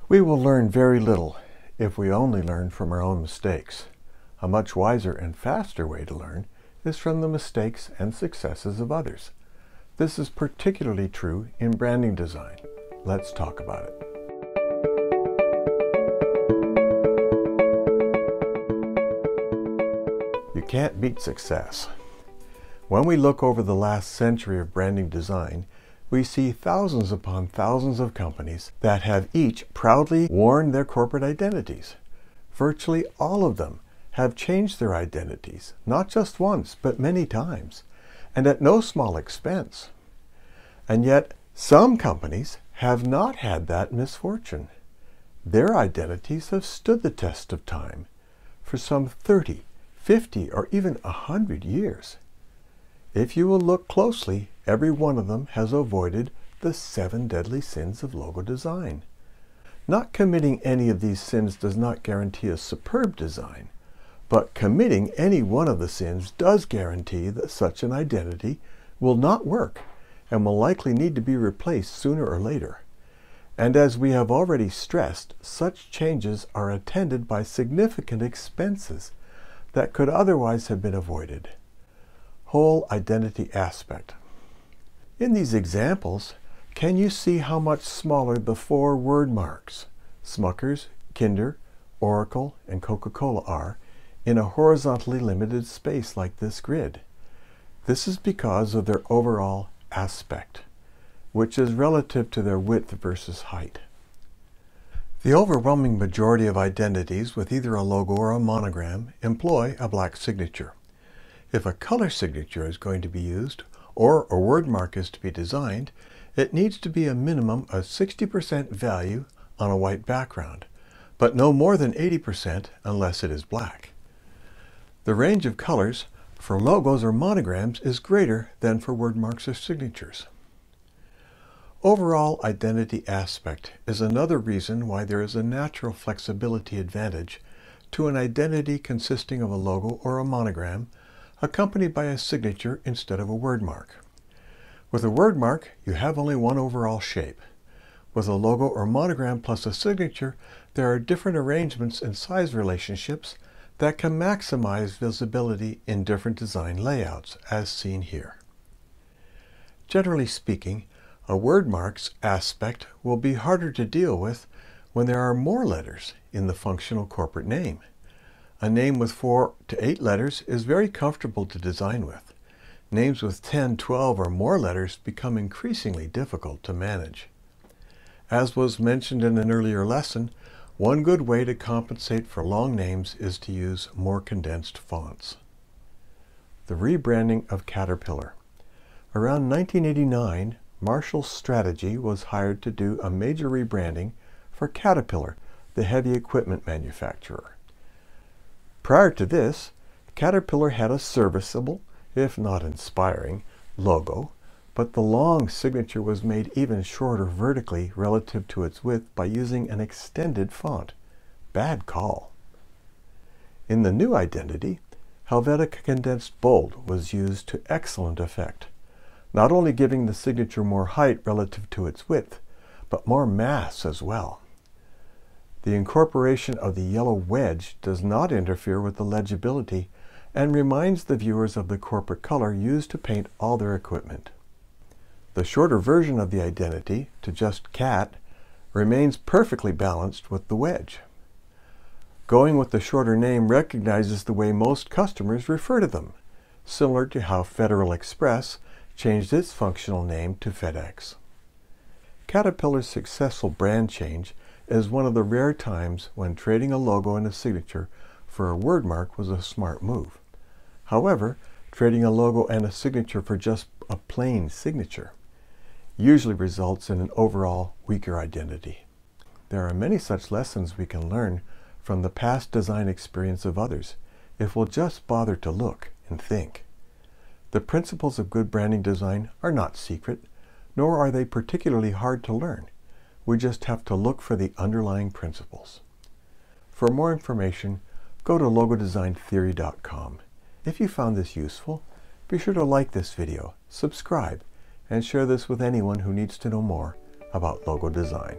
We will learn very little if we only learn from our own mistakes. A much wiser and faster way to learn is from the mistakes and successes of others. This is particularly true in branding design. Let's talk about it. You can't beat success. When we look over the last century of branding design, we see thousands upon thousands of companies that have each proudly worn their corporate identities. Virtually all of them have changed their identities, not just once, but many times, and at no small expense. And yet, some companies have not had that misfortune. Their identities have stood the test of time for some 30, 50, or even 100 years. If you will look closely, every one of them has avoided the 7 deadly sins of logo design. Not committing any of these sins does not guarantee a superb design, but committing any one of the sins does guarantee that such an identity will not work and will likely need to be replaced sooner or later. And as we have already stressed, such changes are attended by significant expenses that could otherwise have been avoided. Whole identity aspect. In these examples, can you see how much smaller the 4 word marks, Smucker's, Kinder, Oracle, and Coca-Cola are, in a horizontally limited space like this grid? This is because of their overall aspect, which is relative to their width versus height. The overwhelming majority of identities with either a logo or a monogram employ a black signature. If a color signature is going to be used, or a word mark is to be designed, it needs to be a minimum of 60% value on a white background, but no more than 80% unless it is black. The range of colors for logos or monograms is greater than for word marks or signatures. Overall identity aspect is another reason why there is a natural flexibility advantage to an identity consisting of a logo or a monogram accompanied by a signature instead of a word mark. With a word mark, you have only one overall shape. With a logo or monogram plus a signature, there are different arrangements and size relationships that can maximize visibility in different design layouts, as seen here. Generally speaking, a word mark's aspect will be harder to deal with when there are more letters in the functional corporate name. A name with 4 to 8 letters is very comfortable to design with. Names with 10, 12, or more letters become increasingly difficult to manage. As was mentioned in an earlier lesson, one good way to compensate for long names is to use more condensed fonts. The rebranding of Caterpillar. Around 1989, Marshall's Strategy was hired to do a major rebranding for Caterpillar, the heavy equipment manufacturer. Prior to this, Caterpillar had a serviceable, if not inspiring, logo, but the long signature was made even shorter vertically relative to its width by using an extended font. Bad call. In the new identity, Helvetica Condensed Bold was used to excellent effect, not only giving the signature more height relative to its width, but more mass as well. The incorporation of the yellow wedge does not interfere with the legibility and reminds the viewers of the corporate color used to paint all their equipment. The shorter version of the identity, to just Cat, remains perfectly balanced with the wedge. Going with the shorter name recognizes the way most customers refer to them, similar to how Federal Express changed its functional name to FedEx. Caterpillar's successful brand change is one of the rare times when trading a logo and a signature for a word mark was a smart move. However, trading a logo and a signature for just a plain signature usually results in an overall weaker identity. There are many such lessons we can learn from the past design experience of others if we'll just bother to look and think. The principles of good branding design are not secret, nor are they particularly hard to learn. We just have to look for the underlying principles. For more information, go to logodesigntheory.com. If you found this useful, be sure to like this video, subscribe, and share this with anyone who needs to know more about logo design.